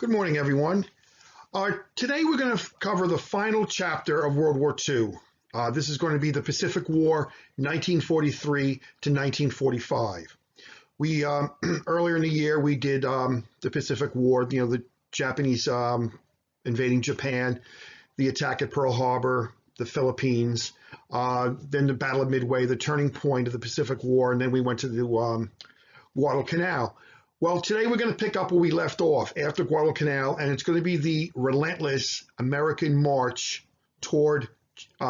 Good morning, everyone. Today we're going to cover the final chapter of World War II. This is going to be the Pacific War, 1943 to 1945. We earlier in the year we did the Pacific War. The Japanese invading Japan, the attack at Pearl Harbor, the Philippines, then the Battle of Midway, the turning point of the Pacific War, and then we went to the Guadalcanal. Well, today we're going to pick up where we left off after Guadalcanal, and it's going to be the relentless American march toward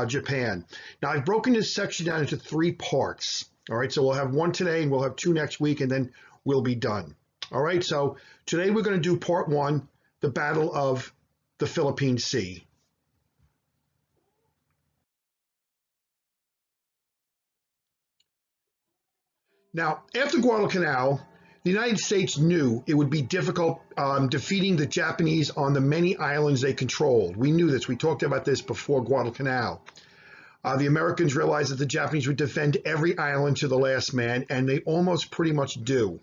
Japan. Now, I've broken this section down into three parts. All right, so we'll have one today, and we'll have two next week, and then we'll be done. All right, so today we're going to do part one, the Battle of the Philippine Sea. Now, after Guadalcanal, the United States knew it would be difficult defeating the Japanese on the many islands they controlled. We knew this. We talked about this before Guadalcanal. The Americans realized that the Japanese would defend every island to the last man, and they almost pretty much do.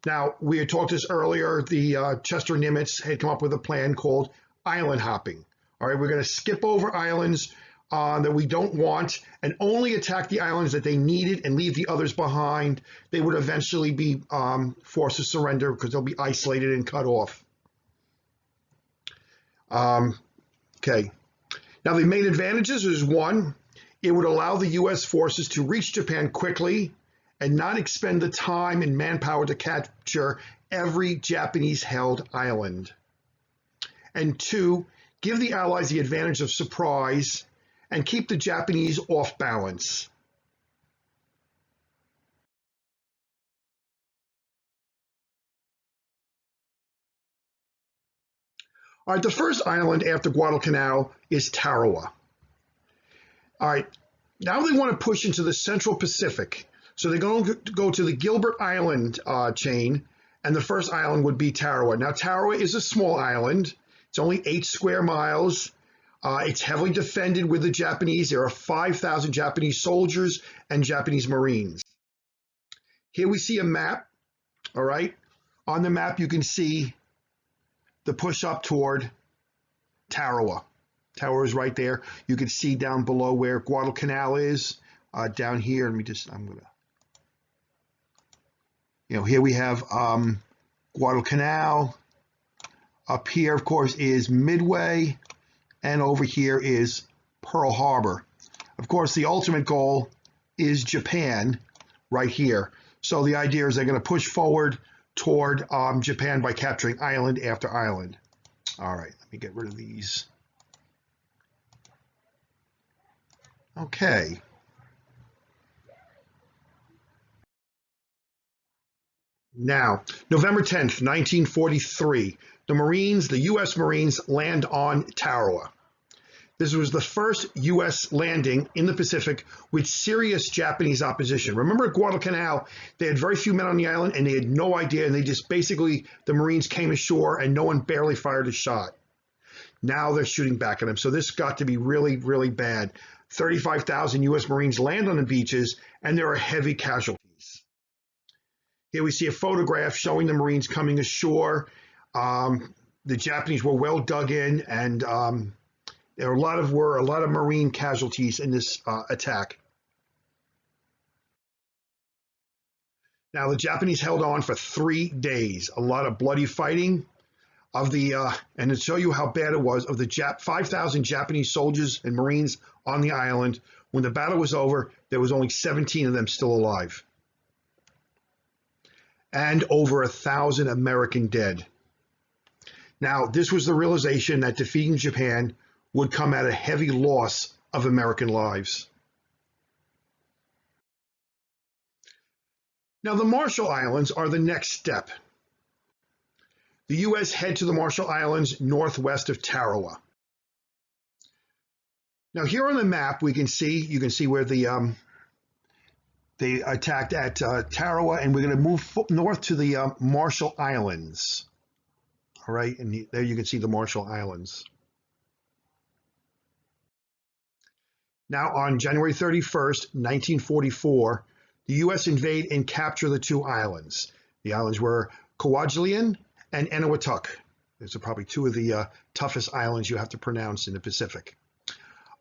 Now, we had talked this earlier. The Chester Nimitz had come up with a plan called island hopping. All right, we're going to skip over islands that we don't want and only attack the islands that they needed and leave the others behind. They would eventually be forced to surrender because they'll be isolated and cut off. Okay. Now, the main advantages is one, it would allow the U.S. forces to reach Japan quickly and not expend the time and manpower to capture every Japanese-held island. And two, give the Allies the advantage of surprise and keep the Japanese off balance. All right, the first island after Guadalcanal is Tarawa. All right, now they want to push into the Central Pacific. So they're going to go to the Gilbert Island chain, and the first island would be Tarawa. Now, Tarawa is a small island. It's only 8 square miles. It's heavily defended with the Japanese. There are 5,000 Japanese soldiers and Japanese Marines. Here we see a map, all right? On the map, you can see the push up toward Tarawa. Tarawa is right there. You can see down below where Guadalcanal is, down here. Here we have Guadalcanal. Up here, of course, is Midway. And over here is Pearl Harbor. Of course, the ultimate goal is Japan right here. So the idea is they're going to push forward toward Japan by capturing island after island. All right, let me get rid of these. Okay. Now, November 10th, 1943, the U.S. Marines land on Tarawa. This was the first U.S. landing in the Pacific with serious Japanese opposition. Remember at Guadalcanal, they had very few men on the island and they had no idea, and they just basically, the Marines came ashore and no one barely fired a shot. Now they're shooting back at them. So this got to be really, really bad. 35,000 U.S. Marines land on the beaches and there are heavy casualties. Here we see a photograph showing the Marines coming ashore. The Japanese were well dug in, and there were a lot of Marine casualties in this attack. Now, the Japanese held on for 3 days. A lot of bloody fighting and to show you how bad it was, of the 5,000 Japanese soldiers and Marines on the island, when the battle was over, there was only 17 of them still alive. And over 1,000 American dead. Now, this was the realization that defeating Japan would come at a heavy loss of American lives. Now, the Marshall Islands are the next step. The U.S. head to the Marshall Islands northwest of Tarawa. Now, here on the map, you can see where they attacked at Tarawa, and we're going to move north to the Marshall Islands. All right, and there you can see the Marshall Islands. Now, on January 31st, 1944, the U.S. invade and capture the two islands. The islands were Kwajalein and Eniwetok. These are probably two of the toughest islands you have to pronounce in the Pacific.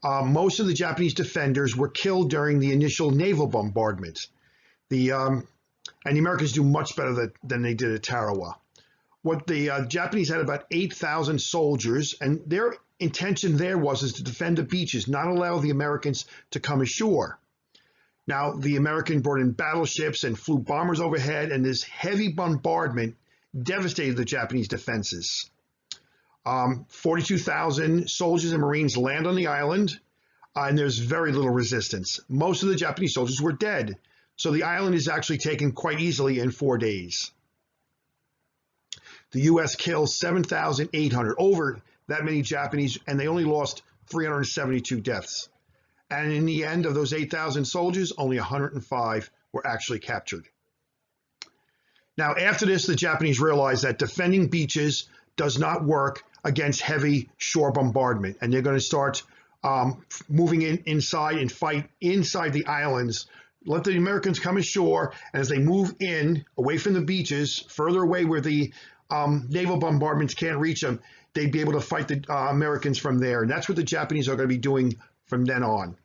Most of the Japanese defenders were killed during the initial naval bombardment. And the Americans do much better than they did at Tarawa. What the Japanese had about 8,000 soldiers, and their intention there was to defend the beaches, not allow the Americans to come ashore. Now, the Americans brought in battleships and flew bombers overhead, and this heavy bombardment devastated the Japanese defenses. 42,000 soldiers and Marines land on the island, and there's very little resistance. Most of the Japanese soldiers were dead, so the island is actually taken quite easily in 4 days. The U.S. kills 7,800, over that many Japanese, and they only lost 372 deaths. And in the end of those 8,000 soldiers, only 105 were actually captured. Now, after this, the Japanese realized that defending beaches does not work against heavy shore bombardment, and they're going to start moving inside and fight inside the islands. Let the Americans come ashore, and as they move in, away from the beaches, further away where the naval bombardments can't reach them, they'd be able to fight the Americans from there. And that's what the Japanese are going to be doing from then on.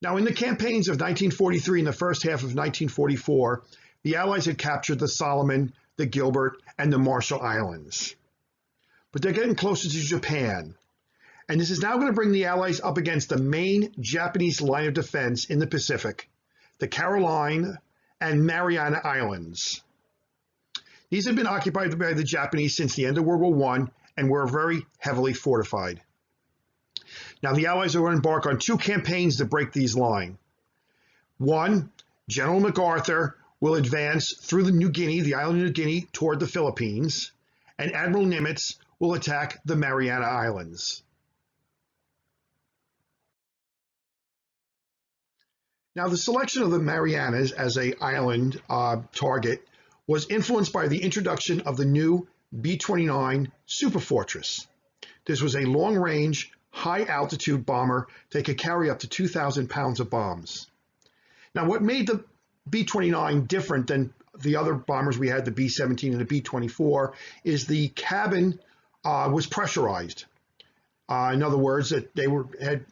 Now, in the campaigns of 1943 and the first half of 1944, the Allies had captured the Solomon, the Gilbert, and the Marshall Islands. But they're getting closer to Japan. And this is now going to bring the Allies up against the main Japanese line of defense in the Pacific, the Caroline and Mariana Islands. These have been occupied by the Japanese since the end of World War I and were very heavily fortified. Now, the Allies are going to embark on 2 campaigns to break these lines. One, General MacArthur will advance through the New Guinea, the island of New Guinea, toward the Philippines, and Admiral Nimitz will attack the Mariana Islands. Now, the selection of the Marianas as an island target was influenced by the introduction of the new B-29 Superfortress. This was a long-range, high-altitude bomber that could carry up to 2,000 pounds of bombs. Now, what made the B-29 different than the other bombers we had, the B-17 and the B-24, is the cabin was pressurized. In other words, that they had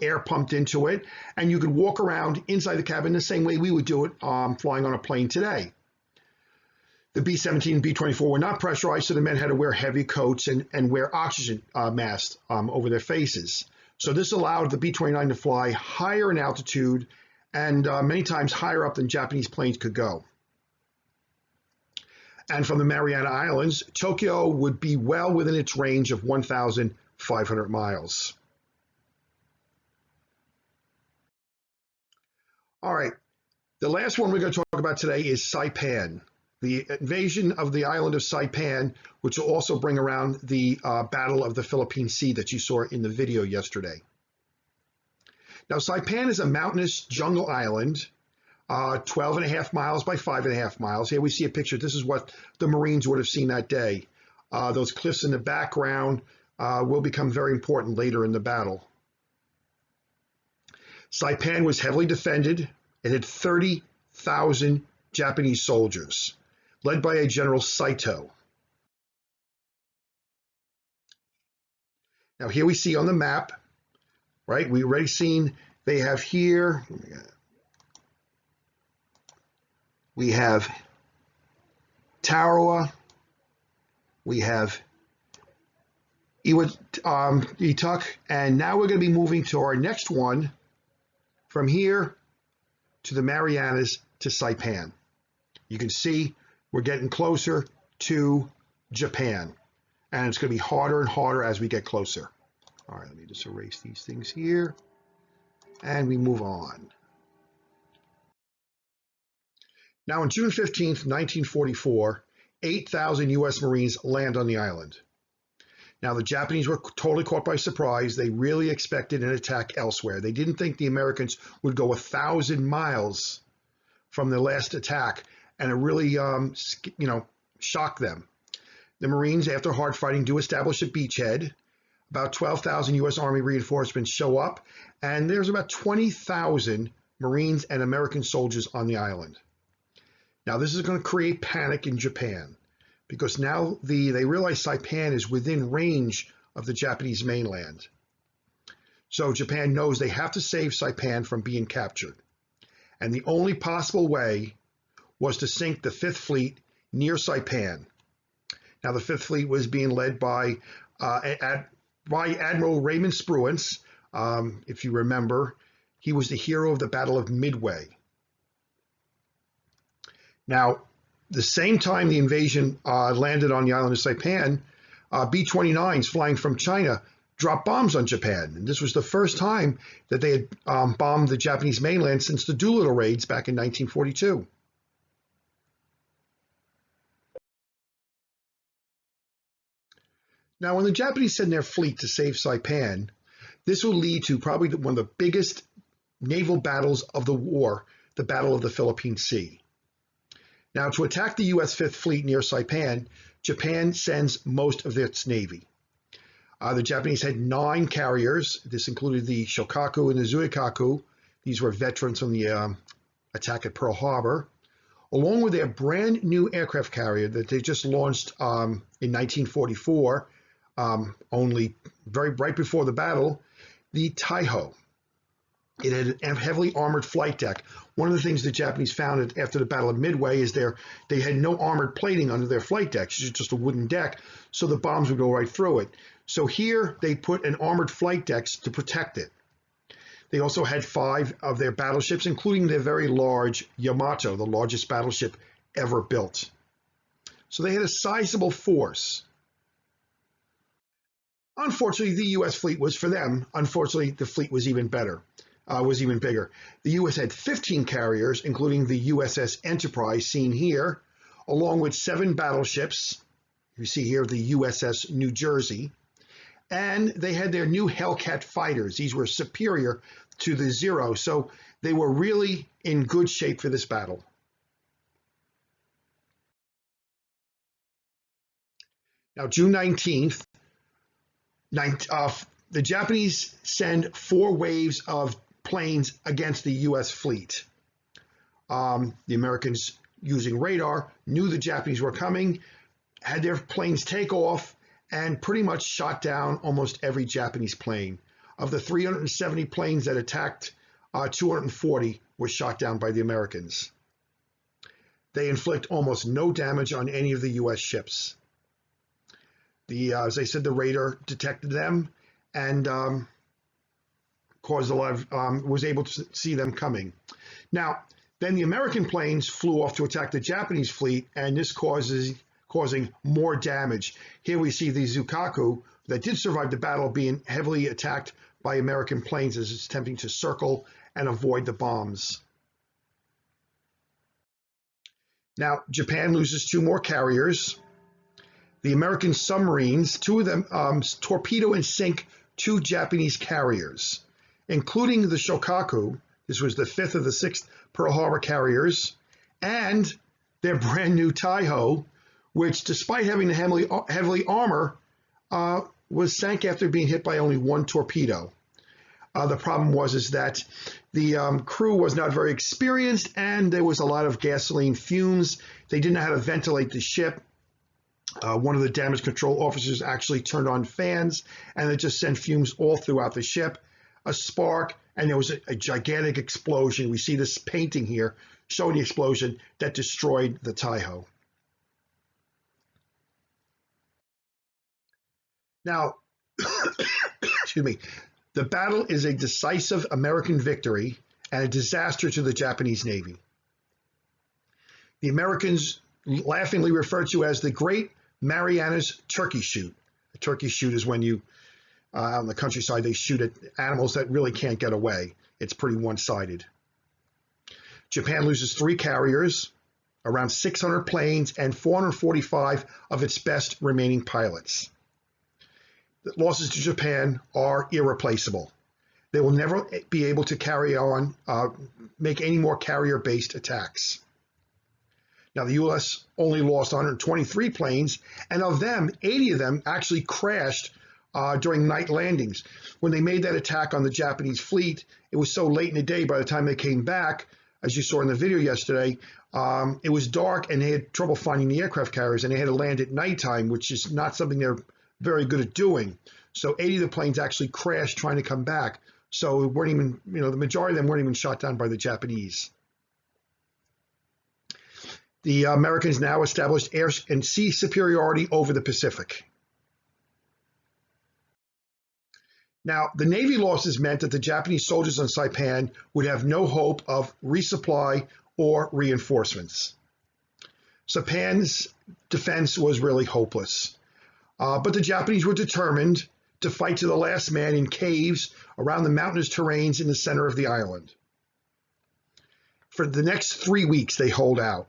air pumped into it, and you could walk around inside the cabin the same way we would do it flying on a plane today. The B-17 and B-24 were not pressurized, so the men had to wear heavy coats and wear oxygen masks over their faces. So this allowed the B-29 to fly higher in altitude and many times higher up than Japanese planes could go. And from the Mariana Islands, Tokyo would be well within its range of 1,500 miles. All right, the last one we're going to talk about today is Saipan. The invasion of the island of Saipan, which will also bring around the Battle of the Philippine Sea that you saw in the video yesterday. Now, Saipan is a mountainous jungle island, 12.5 miles by 5.5 miles. Here we see a picture. This is what the Marines would have seen that day. Those cliffs in the background will become very important later in the battle. Saipan was heavily defended. It had 30,000 Japanese soldiers, led by a General Saito. Now here we see on the map, right, we've already seen they have here, we have Tarawa, we have Ituk, and now we're going to be moving to our next one from here to the Marianas to Saipan. You can see we're getting closer to Japan, and it's going to be harder and harder as we get closer. All right, let me just erase these things here, and we move on. Now, on June 15th, 1944, 8,000 U.S. Marines land on the island. Now, the Japanese were totally caught by surprise. They really expected an attack elsewhere. They didn't think the Americans would go 1,000 miles from the last attack, and it really, shocked them. The Marines, after hard fighting, do establish a beachhead. About 12,000 U.S. Army reinforcements show up, and there's about 20,000 Marines and American soldiers on the island. Now, this is going to create panic in Japan because now they realize Saipan is within range of the Japanese mainland. So Japan knows they have to save Saipan from being captured. And the only possible way was to sink the Fifth Fleet near Saipan. Now, the Fifth Fleet was being led by Admiral Raymond Spruance. If you remember, he was the hero of the Battle of Midway. Now, the same time the invasion landed on the island of Saipan, B-29s flying from China dropped bombs on Japan. And this was the first time that they had bombed the Japanese mainland since the Doolittle raids back in 1942. Now, when the Japanese send their fleet to save Saipan, this will lead to probably one of the biggest naval battles of the war, the Battle of the Philippine Sea. Now, to attack the U.S. Fifth Fleet near Saipan, Japan sends most of its navy. The Japanese had 9 carriers. This included the Shokaku and the Zuikaku. These were veterans from the attack at Pearl Harbor, along with their brand new aircraft carrier that they just launched in 1944, only right before the battle, the Taiho. It had a heavily armored flight deck. One of the things the Japanese found after the Battle of Midway is they had no armored plating under their flight decks, just a wooden deck, so the bombs would go right through it. So here they put an armored flight decks to protect it. They also had 5 of their battleships, including their very large Yamato, the largest battleship ever built. So they had a sizable force. Unfortunately, the U.S. fleet was for them. Unfortunately, the fleet was even better. Was even bigger. The U.S. had 15 carriers, including the USS Enterprise, seen here, along with 7 battleships. You see here the USS New Jersey. And they had their new Hellcat fighters. These were superior to the Zero, so they were really in good shape for this battle. Now, June 19th, the Japanese send 4 waves of planes against the U.S. fleet. The Americans, using radar, knew the Japanese were coming, had their planes take off, and pretty much shot down almost every Japanese plane. Of the 370 planes that attacked, 240 were shot down by the Americans. They inflict almost no damage on any of the U.S. ships. As I said, the radar detected them and caused a lot of, was able to see them coming. Now, then the American planes flew off to attack the Japanese fleet, and this causing more damage. Here we see the Zuikaku that did survive the battle being heavily attacked by American planes as it's attempting to circle and avoid the bombs. Now, Japan loses 2 more carriers. The American submarines, 2 of them torpedo and sink 2 Japanese carriers, including the Shokaku. This was the 5th of the 6th Pearl Harbor carriers, and their brand new Taiho, which, despite having the heavily armor, was sank after being hit by only 1 torpedo. The problem was that the crew was not very experienced, and there was a lot of gasoline fumes. They didn't know how to ventilate the ship. One of the damage control officers actually turned on fans, and it just sent fumes all throughout the ship. A spark, and there was a gigantic explosion. We see this painting here showing the explosion that destroyed the Taiho. Now, excuse me, the battle is a decisive American victory and a disaster to the Japanese Navy. The Americans laughingly refer to as the Great Marianas Turkey Shoot. A turkey shoot is when you, out in the countryside, they shoot at animals that really can't get away. It's pretty one-sided. Japan loses 3 carriers, around 600 planes, and 445 of its best remaining pilots. The losses to Japan are irreplaceable. They will never be able to carry on, make any more carrier-based attacks. Now, the U.S. only lost 123 planes, and of them, 80 of them actually crashed during night landings. When they made that attack on the Japanese fleet, it was so late in the day, by the time they came back, as you saw in the video yesterday, it was dark and they had trouble finding the aircraft carriers, and they had to land at nighttime, which is not something they're very good at doing. So 80 of the planes actually crashed trying to come back. So it weren't even, the majority of them weren't even shot down by the Japanese. The Americans now established air and sea superiority over the Pacific. Now, the Navy losses meant that the Japanese soldiers on Saipan would have no hope of resupply or reinforcements. Saipan's defense was really hopeless. But the Japanese were determined to fight to the last man in caves around the mountainous terrains in the center of the island. For the next 3 weeks, they hold out.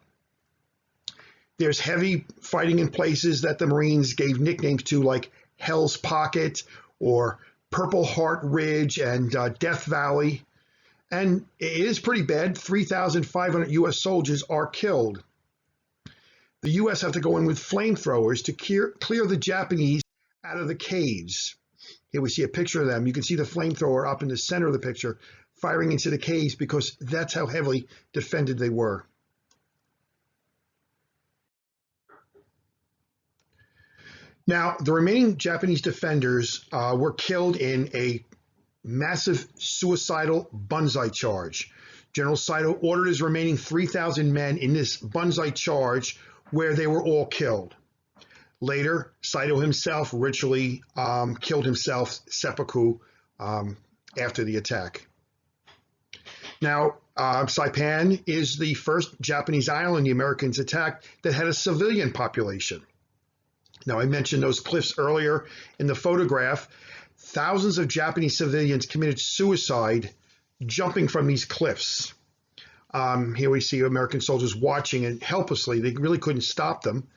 There's heavy fighting in places that the Marines gave nicknames to, like Hell's Pocket or Purple Heart Ridge and Death Valley. And it is pretty bad. 3,500 U.S. soldiers are killed. The U.S. have to go in with flamethrowers to clear the Japanese out of the caves. Here we see a picture of them. You can see the flamethrower up in the center of the picture firing into the caves because that's how heavily defended they were. Now, the remaining Japanese defenders were killed in a massive suicidal banzai charge. General Saito ordered his remaining 3,000 men in this banzai charge where they were all killed. Later, Saito himself ritually killed himself, seppuku, after the attack. Now, Saipan is the first Japanese island the Americans attacked that had a civilian population. Now, I mentioned those cliffs earlier in the photograph. Thousands of Japanese civilians committed suicide jumping from these cliffs. Here we see American soldiers watching and helplessly. They really couldn't stop them.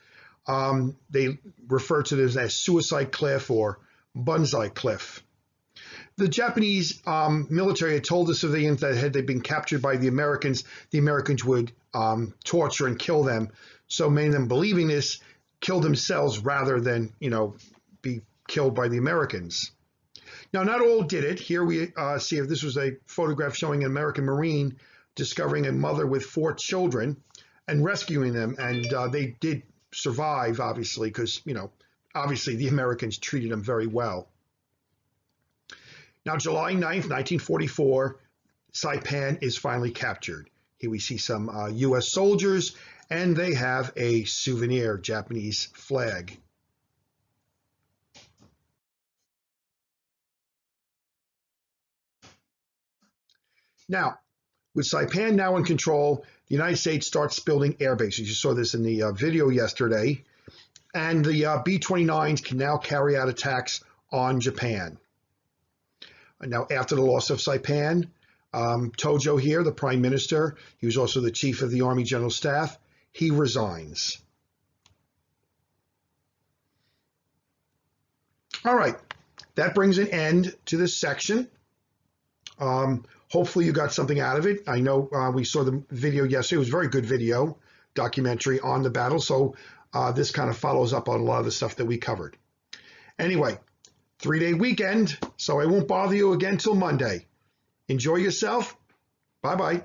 They refer to this as Suicide Cliff or Banzai Cliff. The Japanese military had told the civilians that had they been captured by the Americans would torture and kill them. So many of them, believing this, killed themselves rather than, be killed by the Americans. Now, not all did it. Here we see if this was a photograph showing an American Marine discovering a mother with 4 children and rescuing them. And they did survive, obviously, because, obviously the Americans treated them very well. Now, July 9th, 1944, Saipan is finally captured. Here we see some U.S. soldiers, and they have a souvenir Japanese flag. Now, with Saipan now in control, the United States starts building air bases. You saw this in the video yesterday. And the B-29s can now carry out attacks on Japan. And now, after the loss of Saipan, Tojo here, the prime minister, he was also the chief of the Army General Staff, he resigns. All right, that brings an end to this section. Hopefully you got something out of it. I know we saw the video yesterday. It was a very good video, documentary on the battle. So this kind of follows up on a lot of the stuff that we covered. Anyway, 3-day weekend, so I won't bother you again till Monday. Enjoy yourself. Bye-bye.